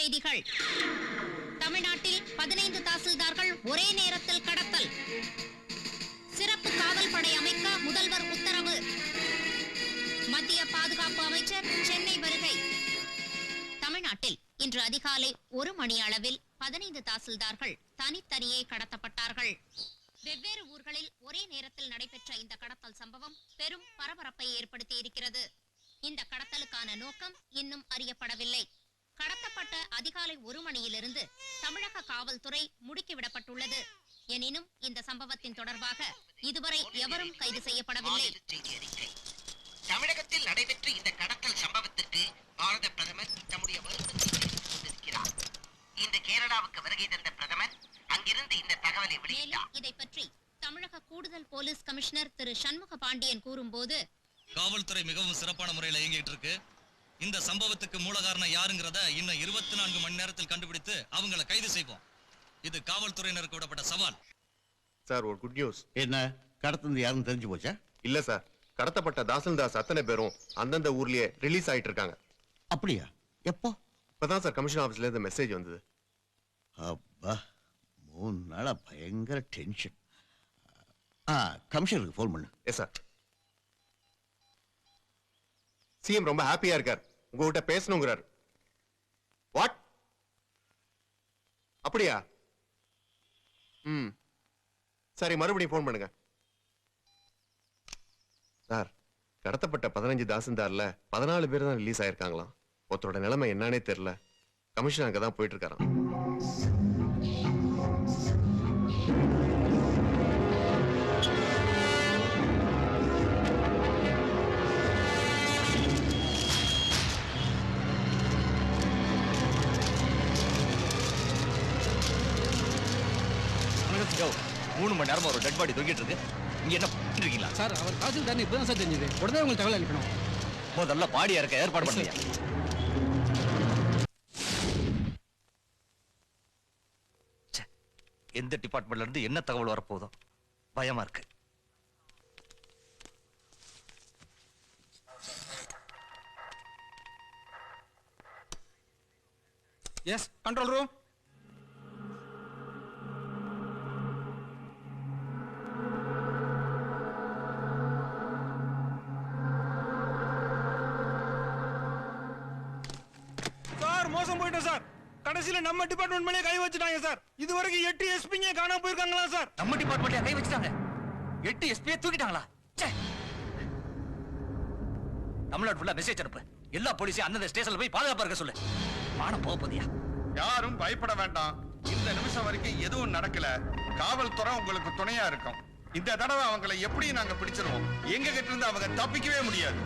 செய்திகள். தமிழ்நாட்டில் 15 தாசில்தார்கள் ஒரே நேரத்தில் கடத்தல். சிறப்பு காவல் படை அமைக்க முதல்வர் உத்தரவு. மத்திய பாதுகாப்பு அமைச்சர் சென்னை வருகை. தமிழ்நாட்டில் இன்று அதிகாலை 1 மணி அளவில் 15 தாசில்தார்கள் தனித்தனியே கடத்தப்பட்டார்கள். வெவ்வேறு ஊர்களில் ஒரே நேரத்தில் நடைபெற்ற இந்த கடத்தல் சம்பவம் பெரும் பரபரப்பை ஏற்படுத்தியிருக்கிறது. இந்த கடத்தலுக்கான நோக்கம் இன்னும் அறியப்படவில்லை. கடத்தப்பட்ட அதிகாலை 1 மணியிலிருந்து தமிழக காவல்துறை முடுக்கிவிடப்பட்டுள்ளது. எனினும் இந்த சம்பவத்தின் தொடர்பாக இதுவரை எவரும் கைது செய்யப்படவில்லை. தமிழகத்தில் நடைபெற்ற இந்த கடத்தல் சம்பவத்திற்கு பாரத பிரதமர் தம்முடைய வருத்தத்தை தெரிவித்துக் கொண்டிருக்கிறார். இந்த கேரளாவுக்கு வருகை தந்த பிரதமர் அங்கிருந்து இந்த தகவலை வெளியிட்டார். இதை பற்றி தமிழக கூடுதல் போலீஸ் கமிஷனர் திரு சண்முக பாண்டியன் கூறும்போது, காவல்துறை மிகவும் சிறப்பான முறையில் இயங்கிட்டு இருக்கு. இந்த சம்பவத்துக்கு மூல காரணம் யாருங்கிறத இன்னும் 24 மணி நேரத்தில் கண்டுபிடித்து அவங்களை கைது செய்வோம். இது காவல்துறையினருக்கு விடப்பட்ட சவால். சார், ஒரு குட் நியூஸ். என்ன, கடத்தது யாருன்னு தெரிஞ்சு போச்சா? இல்ல சார், கடத்தப்பட்ட தாசில்தாஸ் அத்தனை பேரும் அந்தந்த ஊர்லயே ரிலீஸ் ஆயிட்டு இருக்காங்க. அப்படியா? எப்போ? இப்பதான் சார் கமிஷன் ஆபீஸ்ல இருந்து மெசேஜ் வந்தது. அப்பா, 3 நாளா பயங்கர டென்ஷன். கமிஷனருக்கு ஃபோன் பண்ணு. Yes sir. சிஎம் ரொம்ப ஹாப்பியா இருக்கார், உங்ககிட்ட பேசணுங்கிறார். வாட்? அப்படியா? சரி, மறுபடியும் போன் பண்ணுங்க சார். கடத்தப்பட்ட 15 தாசில்தார்ல 14 பேர் தான் ரிலீஸ் ஆயிருக்காங்களாம். ஒருத்தரோட நிலைமை என்னன்னே தெரியல. கமிஷன் அங்கதான் போயிட்டு இருக்காராம். மூணு மணி நேரமா ஒரு டெட் பாடி தொங்கிட்டு இருக்கு. இங்க என்ன இருக்கீங்களா சார்? அவர் தாசில்தார் இப்பதான் சார் தெரிஞ்சது. உடனே உங்களுக்கு தகவல் அனுப்பணும். முதல்ல பாடியா இருக்க ஏற்பாடு பண்ணுங்க. எந்த டிபார்ட்மெண்ட்ல இருந்து என்ன தகவல் வரப்போதோ பயமா இருக்கு. Yes, control room. மோசம் போயிட்டோம் சார். கடைசியில நம்ம டிபார்ட்மெண்ட் மேலே கை வச்சுட்டாங்க சார். இதுவரைக்கும் 8 எஸ்பிங்க காணாம போயிருக்காங்களா சார்? நம்ம டிபார்ட்மெண்ட்ல கை வச்சுட்டாங்க. 8 எஸ்பியை தூக்கிட்டாங்களா? தமிழ்நாடு ஃபுல்லா மெசேஜ் அனுப்பு. எல்லா போலீஸையும் அந்தந்த ஸ்டேஷன்ல போய் பாதுகாப்பா இருக்க சொல்லு. மானம் போதியா? யாரும் பயப்பட வேண்டாம். இந்த நிமிஷம் வரைக்கும் எதுவும் நடக்கல. காவல்துறை உங்களுக்கு துணையா இருக்கும். இந்த தடவை அவங்களை எப்படி நாங்க பிடிச்சிருவோம். எங்க கிட்ட இருந்து அவங்க தப்பிக்கவே முடியாது.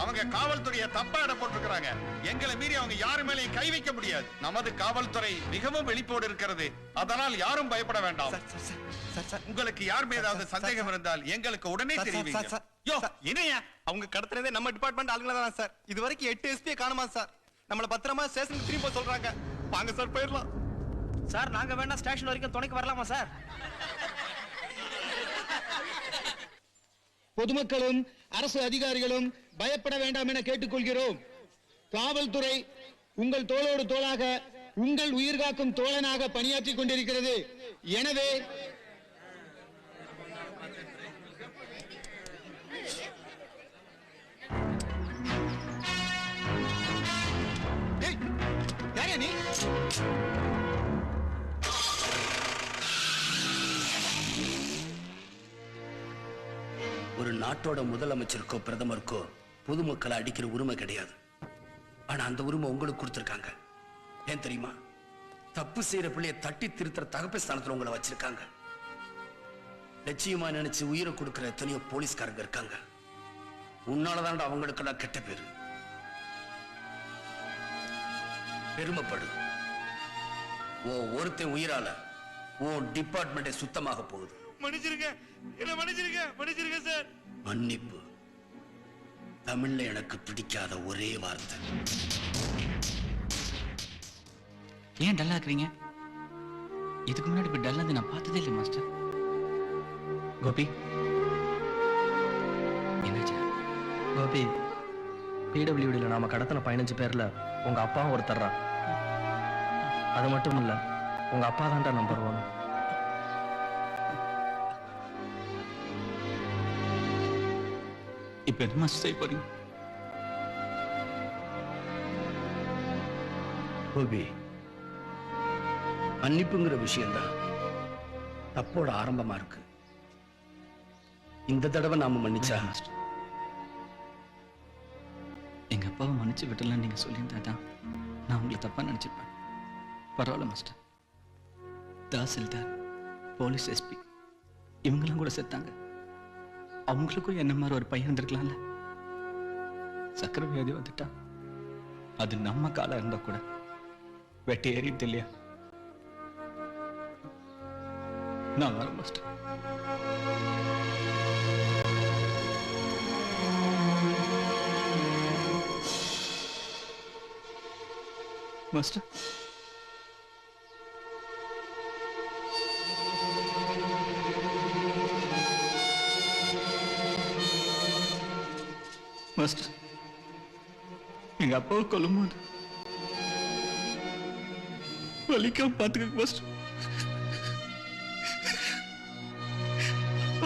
அவங்க காவல்துறையை தப்பா இட போட்டிருக்கிறாங்க. எங்களை மீறி அவங்க யாரு மேலேயும் கை வைக்க முடியாது. நமது காவல்துறை மிகவும் வெளிப்போடு இருக்கிறது. அதனால் யாரும் பயப்பட வேண்டாம். உங்களுக்கு யார் மீதாவது சந்தேகம் இருந்தால் எங்களுக்கு உடனே தெரிவிங்க. என்னையா அவங்க கடத்துறதே நம்ம டிபார்ட்மெண்ட் ஆளுங்கள தான் சார். இதுவரைக்கும் 8 எஸ்பி காணுமா சார். நம்மள பத்திரமா ஸ்டேஷனுக்கு திரும்பி போக சொல்றாங்க. வாங்க சார், போயிடலாம் சார். நாங்க வேணா ஸ்டேஷன் வரைக்கும் துணைக்கு வரலாமா சார்? பொதுமக்களும் அரசு அதிகாரிகளும் பயப்பட வேண்டாம் என கேட்டுக்கொள்கிறோம். காவல்துறை உங்கள் தோளோடு தோளாக, உங்கள் உயிர்காக்கும் தோழனாக பணியாற்றிக் கொண்டிருக்கிறது. எனவே ஒரு நாட்டோட முதலமைச்சருக்கோ பிரதமருக்கோ பொதுமக்களை அடிக்கிற உரிமை கிடையாது. ஆனா அந்த உரிமை உங்களுக்கு கொடுத்திருக்காங்க. ஏன் தெரியுமா? தப்பு செய்யற பிள்ளைய தட்டி திருத்துற தகப்ப ஸ்தானத்துல உங்களை வச்சிருக்காங்க. லட்சியமா நினைச்சு உயிரை கொடுக்கிற எத்தனையோ போலீஸ்காரங்க இருக்காங்க. உன்னாலதான் அவங்களுக்கெல்லாம் கெட்ட பேரு. பெருமைப்படு. ஒருத்தன் உயிரால டிபார்ட்மெண்ட் சுத்தமாக போகுது. மன்னிச்சிருங்க, என்ன மன்னிச்சிருங்க, மன்னிச்சிருங்க சார். மன்னிப்பு தமிழ்ல எனக்கு பிடிக்காத ஒரே வார்த்தை. ஏன் டல்லா இருக்கிறீங்க? இதுக்கு முன்னாடி இப்ப டல்லா நான் பார்த்ததே இல்லை மாஸ்டர். கோபி, என்னாச்சு? கோபி, பிடபிள்யூடியில் நாம கடத்தின 15 பேர்ல உங்க அப்பாவும் ஒருத்தர்றான். அது மட்டும் இல்ல, உங்க அப்பா தான்டா நம்பர் 1. இப்ப என்ன மாஸ்டர் செய்ய போறீங்க? கோபி, மன்னிப்புங்கிற விஷயம்தான் தப்போட ஆரம்பமா இருக்கு. இந்த தடவை நாம மன்னிச்சா எங்க அப்பாவை மன்னிச்சு விட்டலாம் நீங்க சொல்லியிருந்தாதான் நான் உங்களை தப்பா நினைச்சிருப்பேன். பரவாயில்ல மாஸ்டர். தாசில்தார், போலீஸ் எஸ்பி இவங்கெல்லாம் கூட செத்தாங்க. அவங்களுக்கும் என்ன மாதிரி ஒரு பையன் இருந்திருக்கலாம்ல. சக்கரை வியாதி வந்துட்டா அது நம்ம காலம் இருந்தா கூட வெட்டி ஏறிட்டு இல்லையா? நான் வரேன் மாஸ்டர். மாஸ்டர், மாஸ்டர், எங்க அப்பாவை கொல்லும் போது வலிக்காம பாத்துக்க மாஸ்டர்.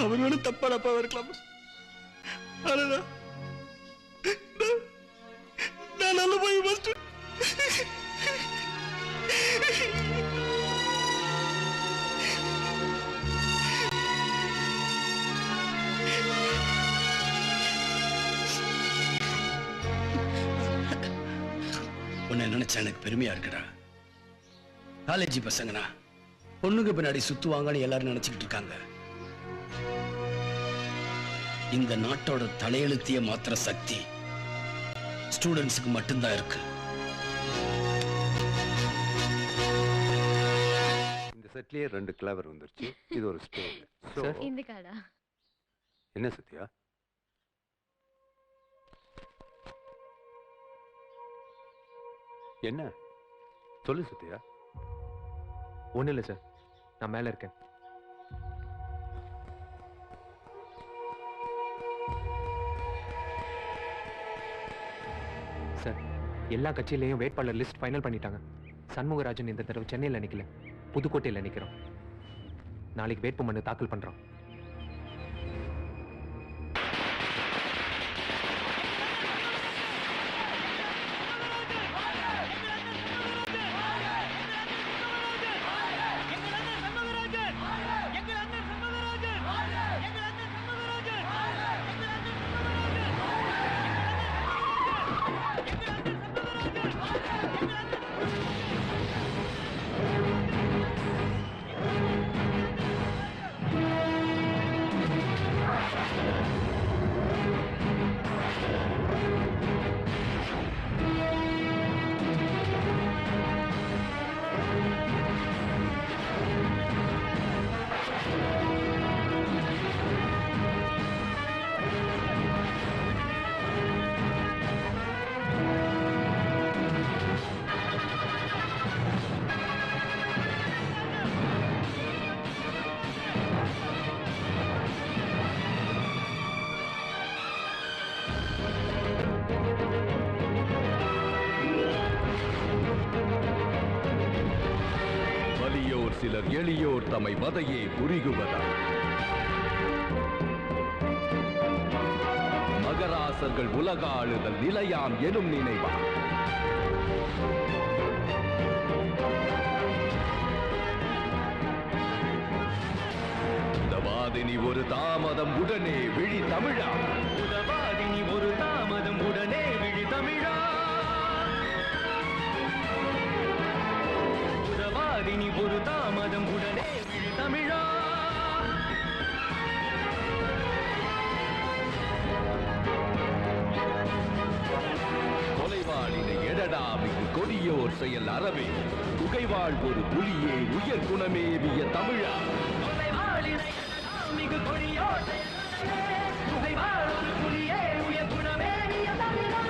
அவரோட தப்பான அப்பாவை இருக்கலாம் மாஸ்டர். ஆனா நான் நல்ல போய் மாஸ்டர். உன்னை நினைச்சா எனக்கு பெருமையா இருக்குடா. காலேஜ் பசங்கனா பொண்ணுங்க பின்னாடி சுத்துவாங்கன்னு எல்லாரும் நினைச்சுக்கிட்டு இருக்காங்க. இந்த நாட்டோட தலையெழுத்திய மாத்திர சக்தி ஸ்டூடெண்ட்ஸுக்கு மட்டும்தான் இருக்கு. இந்த செட்லயே 2 கிளவர் வந்துருச்சு. இது ஒரு ஸ்டோன். இந்த காடா என்ன சத்யா? என்ன சொல்லு சத்யா. ஒன்றும் இல்லை சார், நான் மேலே இருக்கேன். சார், எல்லா கட்சியிலையும் வேட்பாளர் லிஸ்ட் ஃபைனல் பண்ணிட்டாங்க. சண்முகராஜன் இந்த தடவை சென்னையில் நிற்கல, புதுக்கோட்டையில் நிற்கிறோம். நாளைக்கு வேட்புமனு தாக்கல் பண்ணுறோம். சிலர் எளியோர் தம்மை வதையே புரிகுவதா மகராசர்கள் உலக ஆளுதல் நிலையாம் எனும் நினைவா உதவாதினி ஒரு தாமதம் உடனே விழி தமிழா உதவாதினி ஒரு தாமதம் உடனே விழி தமிழா உதவாதினி ஒரு தாமதம் உடனே விழி தமிழா கொலைவாளினை எடடா மிகு கொடியோர் செயல் அறவே புகைவாழ் ஒரு புலியே உயர் குணமேவிய தமிழா மிகு கொடியோர் புகைவாழ் ஒரு புலியே உயர் குணமேவிய தமிழா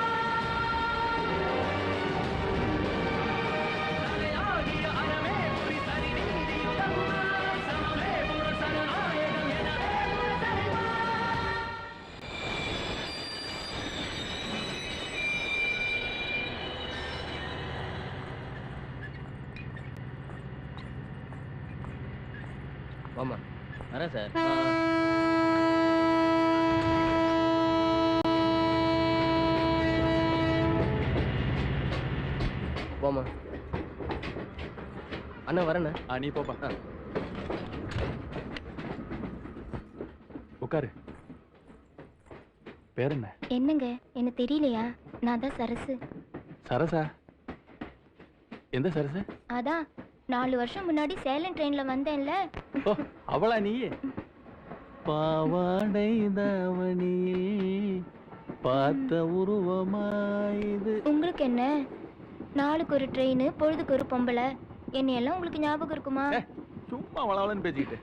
வரேன் சார். போமா அண்ணா வரேண்ணா. நீ போப்பா. உட்காரு. பேர் என்ன? என்னங்க என்ன தெரியலையா? நான் தான் சரசு. சரசா? எந்த சரசு? அதான் 4 வருஷம் முன்னாடி சேலம் ட்ரெயின்ல வந்தேன்ல. ஓ அவளா நீ? பாவாடை தாவணியில் பார்த்த உருவமாயுது. உங்களுக்கு என்ன, நாளுக்கு ஒரு ட்ரெயின், பொழுதுக்கு ஒரு பொம்பளை, என்னையெல்லாம் உங்களுக்கு ஞாபகம் இருக்குமா? சும்மா வளவலன்னு பேசிக்கிட்டு.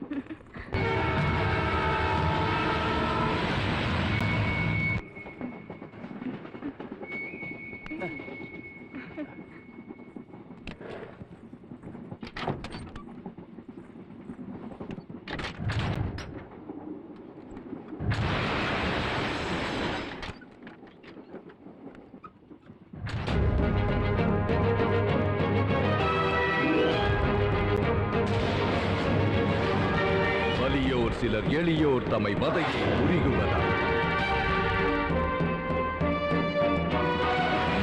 வலியோர் சிலர் எளியோர் தம்மை வதையை உருகுவதால்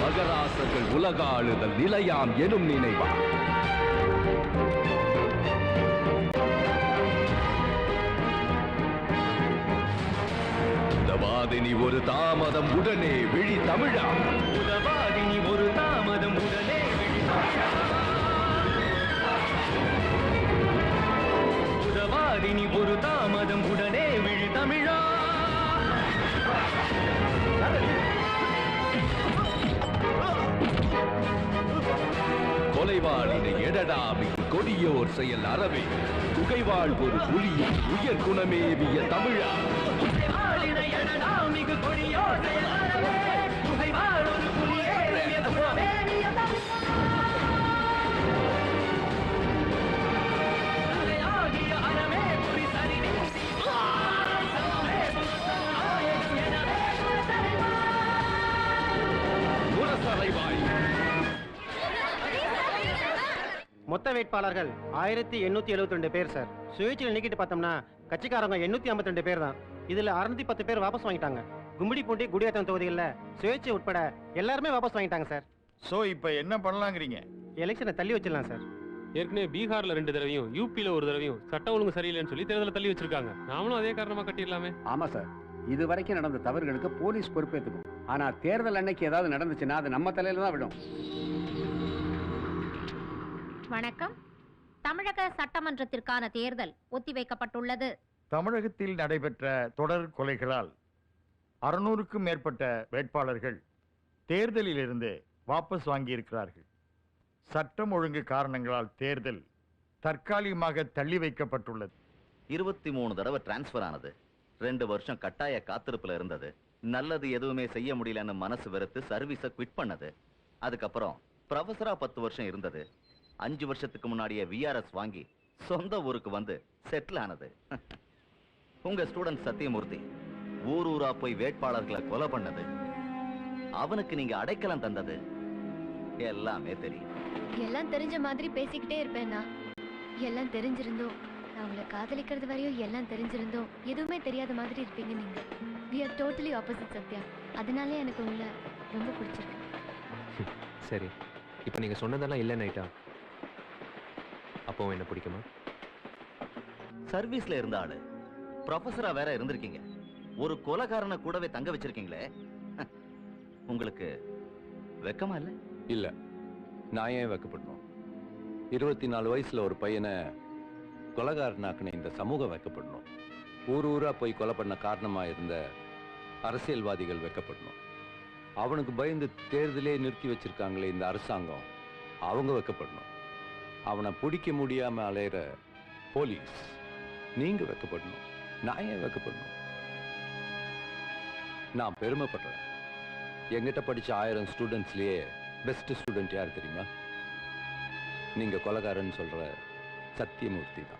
மகராசர்கள் உலக ஆளுதல் நிலையாம் எனும் நினைவா உதவாதினி ஒரு தாமதம் உடனே விழி தமிழா உதவாதினி ஒரு தாமதம் உடனே விழி தமிழா உதவாதினி ஒரு தாமதம் உடனே விழி தமிழா கொலைவாளினை எடடா மிகு கொடியோர் செயல் அறவே புகைவாள் ஒரு புலியின் உயர் குணமேவிய தமிழா மிகு கொடியோர் செயல் அறவே புகைவாள் ஒரு புலியேறிய குணமேவிய தமிழா மொத்த வேட்பாளர்கள் 1872 பேர் சார். சுயேட்சையில் நீக்கிட்டு பார்த்தோம்னா கட்சிக்காரங்க 852 பேர் தான். இதுல 610 பேர் வாபஸ் வாங்கிட்டாங்க. கும்மிடிப்பூண்டி, குடியாத்தம் தொகுதிகளில் சுயேட்சை உட்பட எல்லாருமே வாபஸ் வாங்கிட்டாங்க சார். சோ இப்போ என்ன பண்ணலாங்கிறீங்க? எலெக்ஷனை தள்ளி வச்சிடலாம் சார். ஏற்கனவே பீகார்ல 2 தடவையும் யூபியில ஒரு தடவையும் சட்டம் ஒழுங்கு சரியில்லைன்னு சொல்லி தேர்தலை தள்ளி வச்சிருக்காங்க. நாமளும் அதே காரணமா கட்டிடலாமே. ஆமா சார், இது வரைக்கும் நடந்த தவறுகளுக்கு போலீஸ் பொறுப்பேற்றுக்கும். ஆனா தேர்தல் அன்னைக்கு ஏதாவது நடந்துச்சுன்னா அது நம்ம தலையில தான் விடும். வணக்கம். தமிழக சட்டமன்றத்திற்கான தேர்தல் ஒத்திவைக்கப்பட்டுள்ளது. தமிழகத்தில் நடைபெற்ற தொடர் கொலைகளால் 600க்கும் மேற்பட்ட வேட்பாளர்கள் தேர்தலில் இருந்து வாபஸ் வாங்கியிருக்கிறார்கள். சட்டம் ஒழுங்கு காரணங்களால் தேர்தல் தற்காலிகமாக தள்ளி வைக்கப்பட்டுள்ளது. 23 தடவை டிரான்ஸ்பர் ஆனது. 2 வருஷம் கட்டாய காத்திருப்புல இருந்தது. நல்லது எதுவுமே செய்ய முடியலன்னு மனசு வெறுத்து சர்வீஸை குவிட் பண்ணது. அதுக்கப்புறம் ப்ரொஃபஸரா 10 வருஷம் இருந்தது. 5 வருஷத்துக்கு முன்னாடியே விஆர்எஸ் வாங்கி சொந்த ஊருக்கு வந்து செட்டில் ஆனது. உங்க ஸ்டூடெண்ட் சத்தியமூர்த்தி ஊர் ஊரா போய் வேட்பாளர்களை கொலை பண்ணது, அவனுக்கு நீங்க அடைக்கலம் தந்தது எல்லாமே தெரியும். எல்லாம் தெரிஞ்ச மாதிரி பேசிக்கிட்டே இருப்பேன்னா, எல்லாம் தெரிஞ்சிருந்தோம் நான் உங்களை காதலிக்கிறது வரையும் எல்லாம் தெரிஞ்சிருந்தோம் எதுவுமே தெரியாத மாதிரி இருப்பீங்க நீங்க. we are totally opposite Sathya. அதனாலே எனக்கு உங்களை ரொம்ப பிடிச்சிருக்கு. சரி, இப்போ நீங்க சொன்னதெல்லாம் இல்லை நைட்டா? அப்போ என்ன பிடிக்குமா? சர்வீஸ்ல இருந்த ஆளு ப்ரொஃபஸரா வேற இருந்திருக்கீங்க. ஒரு கொலைகாரனை கூடவே தங்க வச்சிருக்கீங்களே, உங்களுக்கு வெக்கமா இல்ல? இல்ல, நான் ஏன் வைக்கப்படணும்? 24 வயசுல ஒரு பையனை கொலைகாரனாக்குன இந்த சமூகம் வைக்கப்படணும். ஊர் ஊரா போய் கொலை பண்ண காரணமா இருந்த அரசியல்வாதிகள் வைக்கப்படணும். அவனுக்கு பயந்து தேர்தலே நிறுத்தி வச்சிருக்காங்களே இந்த அரசாங்கம், அவங்க வைக்கப்படணும். அவனை பிடிக்க முடியாம அலையிற போலீஸ் நீங்க வைக்கப்படணும். நான் ஏன் வைக்கப்படணும்? நான் பெருமைப்படுறேன். எங்கிட்ட படிச்ச 1000 ஸ்டூடெண்ட்ஸ்லயே பெஸ்ட் ஸ்டூடெண்ட் யார் தெரியுமா? நீங்க கொலைகாரன்னு சொல்ற சத்தியமூர்த்தி தான்.